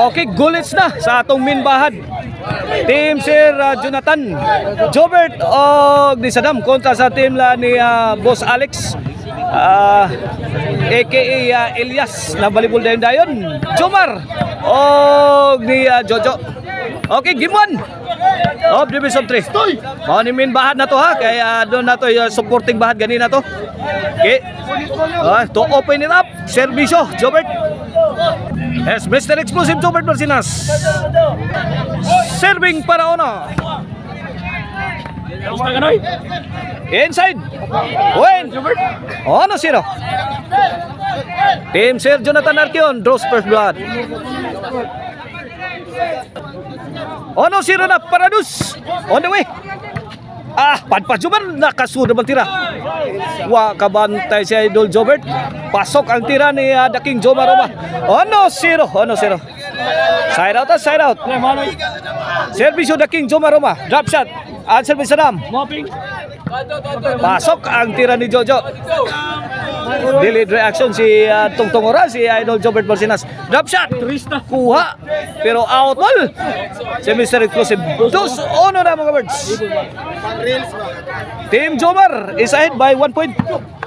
Okay, gulits na sa atong main bahad. Team Sir Jonathan Jobert o ni Saddam kontra sa team la ni Boss Alex, aka Elias na volleyball dayon Jomar o ni Jojo. Okay, game 1 of Division 3. Mao ni main bahad na to ha, kaya doon na to supporting bahad ganina to. Okay, to open it up, servisyo Jobert. Yes, Mr. Explosive Jobert Marcinas. Serving para Ono. Inside. Win. Ono 0. Team Sir Jonathan Arqueon draws first blood. Ono 0 na para Dus. On the way. Padpas Jobert, nakasunod ang tira. Kabantay si Idol Jobert. Pasok ang tira ni The King Jomar Roma. Ono 0. Side out. Servisyo The King Jomar Roma. Drop shot. Answer by Saddam. Pasok ang tira ni Jojo. Delayed reaction si Tungtong Ora, si Idol Jobert Marcinas. Drop shot. Kuha. Pero out ball. Si Mr. Explosive. 2-1 na mga birds. Team Jomar is ahead by 1 point.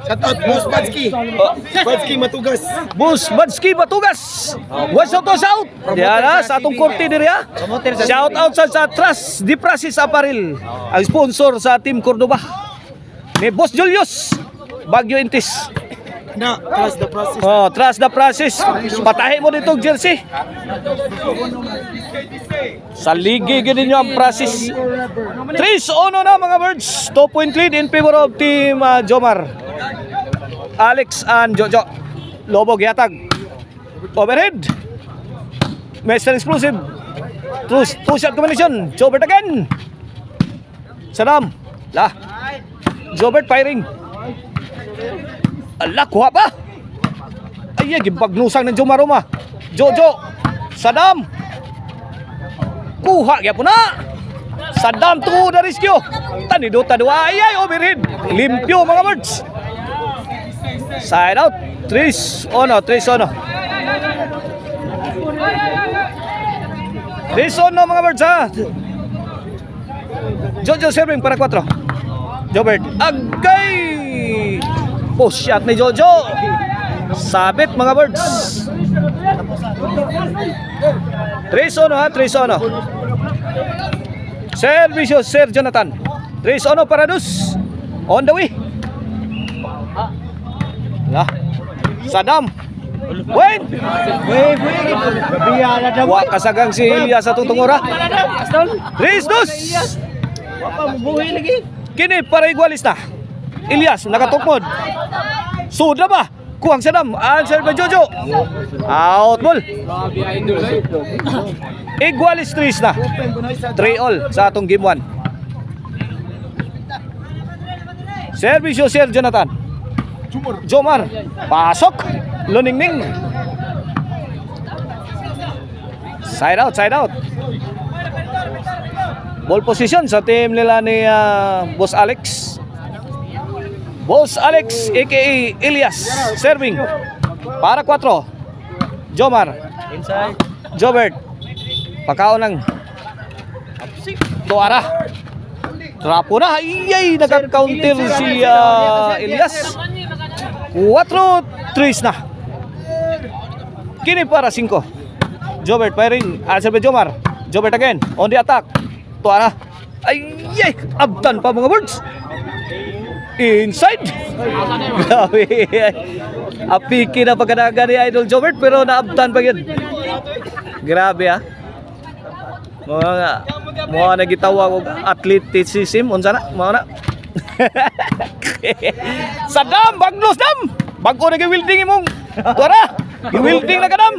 Shout out Boss Badsky. Badsky Matugas. Boss Badsky Matugas. Watch out, watch out. Yan sa atong korte diri ha. Shout out sa Trust Di Prasis Apparel, ang sponsor sa Team Cordoba. Ni Boss Julius Baguio Intis. Trust the process. Trust the process. Patahi mo nitong jersey. Sa ligi gini nyo ang process. 3-1 na mga birds. 2-point lead in favor of Team Jomar. Alex and Jojo. Lobog yatag. Overhead. Mr. Explosive. Two-shot combination. Jobert again. Saddam. Jobert firing. Kuha pa. Gimpagnusang ng Jomar Roma. Jojo. Saddam. Kuha gyapon na. Saddam to the rescue. Tanidota dua. Overhead. Limpyo mga birds. Side out. 3-1 mga birds ha. Jojo serving para 4. Jobert. Agay. Post shot ni Jojo. Sabit mga birds. 3-1 ha. 3-1. Servisyo Sir Jonathan. 3-1 para Dus. On the way. Saddam. Win. Kasagang si Elias sa tutungora. 3-2. Kini para igualis na. Elias nakatukmod. Suda ba? Kuwang Saddam. Answer by Jojo. Out ball. Igualis 3 na. 3-all sa atong game 1. Servisyo Sir Jonathan. Jomar. Pasok. Luningning. Side out. Ball position sa team nila ni Boss Alex. Boss Alex aka Elias serving para 4. Jomar. Inside. Jobert. Pakaon ng Tuara. Trapo na. Nagka-counter si Elias. 4-3 na. Kini para 5. Jobert firing. Answer by Jomar. Jobert again. On the attack. Tuara. Abdan pa mga birds. Inside. Grabe. Apiki na pagkanaga ni Idol Jobert pero naabdan pa yun. Grabe ha. Mga nagitawag athleticism. Unsa na? Mga na. Saddam, bagnos dam. Bago na gi-wielding imong. Tuara. Gi-wielding na kadam.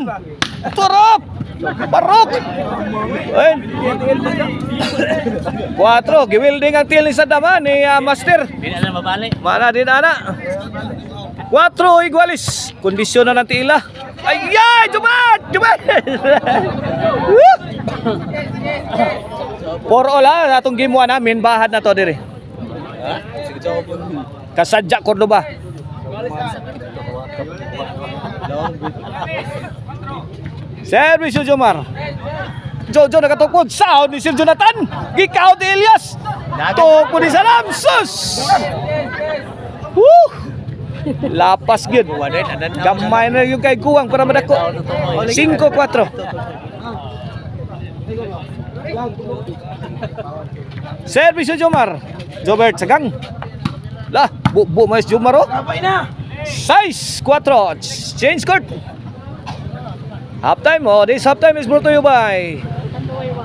Turok. Barok. 4, gi-wielding ang til ni Saddam ni Master. Mana din ana. 4 igualis. Kondisyon na ng tila. Jumat. 4-all ha, atong game 1 ha, main bahad na to dire. Kasadya Cordoba. Servisyo Jomar. Jojo nakatukod. Sound ni Sir Jonathan. Gikaw ni Elias. Tukod ni Salam. Sus! Woo! Lapas gid. Gamay na yung kay Kuwang para madako. 5-4. Servisyo Jomar. Jobert sagang. Lah, bu mais Jomar oh. 6-4. Change court. Halftime. Oh, this halftime is brought to you by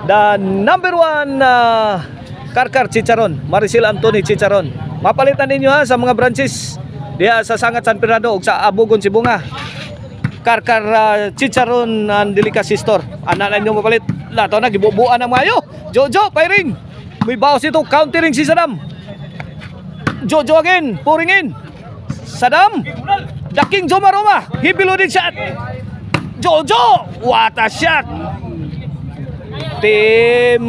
the number 1 Karkar Chicharon, Maricel Anthony Chicharon. Mapalitan ninyo ha sa mga branches diha sa Sangat San Fernando ug sa Abugon Sibunga. Karkar Chicharon and Delicacy Store. Ana na ninyo mapalit. Lato na gibubuan ang mayo. Jojo firing. May bawas ito countering si Saddam. Jojo again, pouring in. Saddam. The King Jomaroma. He loading shot. Jojo, what a shot! Team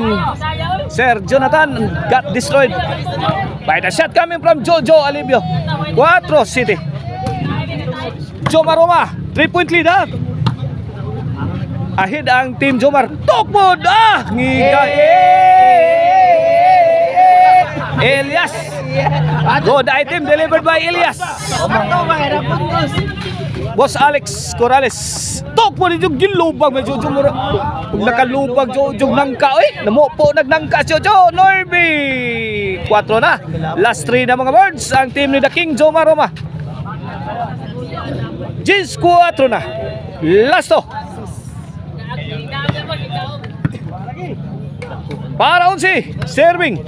Sir Jonathan got destroyed by the shot coming from Jojo Alibio. 4 City. Jomaroma, 3-point lead ha. Ahead ang Team Jomar. Tokpod! Ngiga! Elias! Good item delivered by Elias. Boss Alex Corrales. Tokpod yung gilubag may Jojo Mura. Kung nakalubag Jojo nangka. Namupo nagnangka si Jojo. Norby! 4 na. Last 3 na mga birds. Ang team ni The King Jomaroma. Gis 4 na. Last 2. Para 11, serving.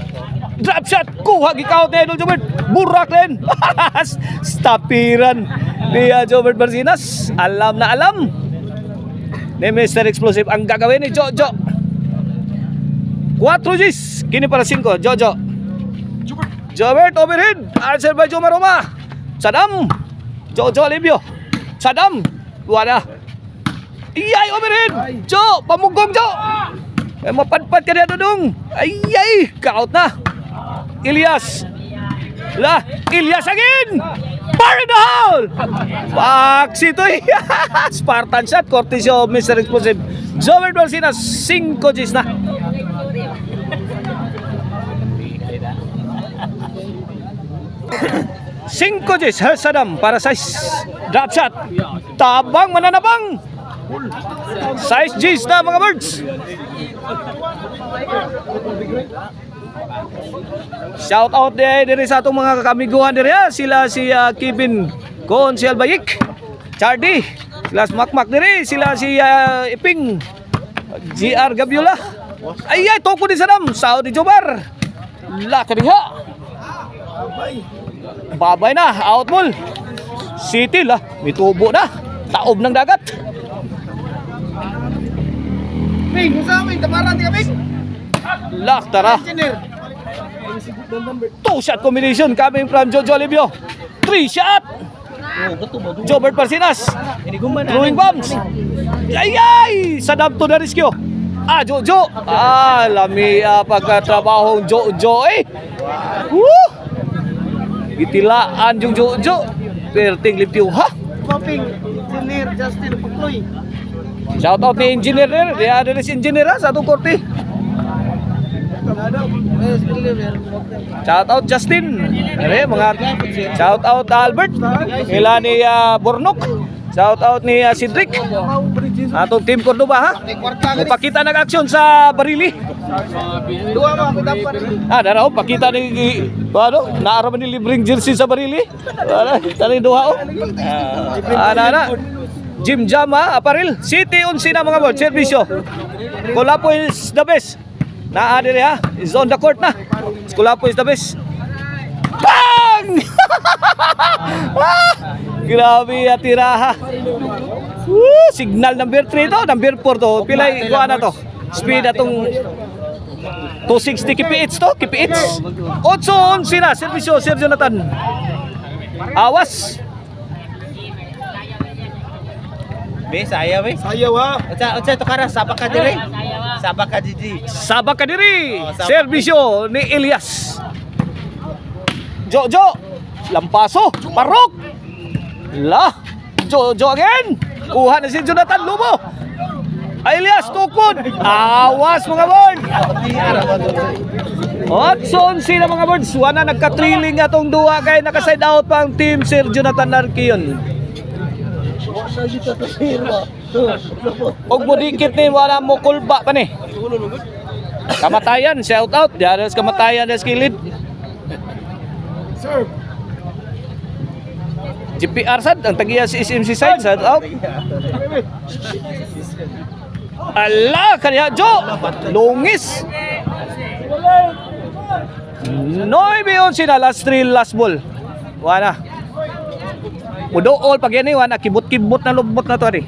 Drop shot, kuha gikaw ni Idol Jobert. Burak din. Stapiran ni Jobert Barcinas. Alam na alam ni Mr. Explosive ang gagawin ni Jojo. 4 G's. Kini para 5, Jojo. Jobert overhead. Answer by Jomaroma. Saddam. Jojo Alibio. Saddam. Wala. Iyay overhead. Jo, pamugong Jo. Mapadpad ka na dudong. Ay, ka-out na. Elias. Elias again. Fire in the hole. Paksi to. Spartan shot. Courtesy of Mr. Explosive. Jobert Barcinas. 5 G's na. Cinco G's. Saddam para 6. Drop shot. Tabang mananabang. 6 G's na mga birds. Shout out diri sa atong mga kakamiguhan diri ha. Sila si Kevin Con, si Albayik, Chardy, sila si Makmak diri, sila si Iping, GR Gabiola. Ay, toko di Saddam, Saudi Jobar. Laka diha. Babay na, out ball. City lah, mitubo na. Taob ng dagat. Ping, sa amin, tamaran di kami. Lak, tara. 2 shot combination coming from Jojo Alibio. 3 shot. Jobert Barcinas. Throwing bombs. Ay! Saddam to the rescue. Jojo. Lami pagkatrabaho Jojo eh. Woo! Itilaan yung Jojo. Perting liptiw ha. Popping, Engineer Justin Pukloy. Shout out ni engineer there. Dia ada si engineer sa atong korte. Shout out Justin. Are mga shout out Albert. Ila ni Bornok. Shout out ni Cedric. Atong team Cordoba ha. Pakita nag-action sa Barili. Dua mo ako dapat. Daraw pakita ni naara man ni libreng jersey sa Barili. Tani duha ana. Jim Jam Apparel. City 11 na mga board. Servisyo. Kulapo is the best. Diri ha. Is on the court na. Kulapo is the best. Bang! Grabe tiraha. Signal number 3 to. Number 4 to. Pilay ko na to. Speed atong 260 kph to. Kph. 8-11 na. Servisyo Sir Jonathan. Awas. Sayaw ha. Unsa to kara sabak ka diri? Sabak ka diri. Sabak ka diri. Servisyo ni Elias. Jojo. Lampaso. Parok. Jojo again. Kuha na si Jonathan Lumo. Elias tukod. Awas mga bird. At so sila mga birds. Wana nagka-trilling atong duwa kay naka-side out pa ang team Sir Jonathan Arquion. Og budikit ni wala mo kulba pa ni. Kamatayan, shout out. Diares kamatayan na skilid. GPR sad ang tagiya si SMC side shout out. Allah kaniya Jo. Lungis. 9-11 na last 3 last ball. Wala. Mudool pag yan wala kibot-kibot na lubot na to rin.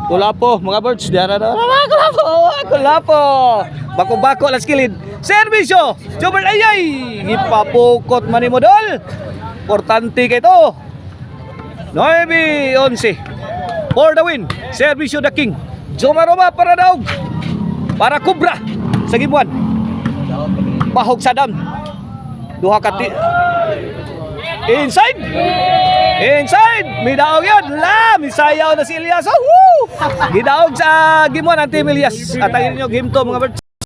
Kulapo mga birds diara na. Kulapo. Bako-bako alas kilid. Servisyo. Jobber ayay. Ipapukot man ni Modol. Importante kay to. 9-11. For the win. Servisyo the king. Jomaroma para daog. Para Cobra sa gibuan. Bahog sa dam. Duha ka inside. Inside. Midaog yun. Misayaw na si Elias. Woo! Gidaog sa gimuan ang team Elias. At ang inyo game to mga birds.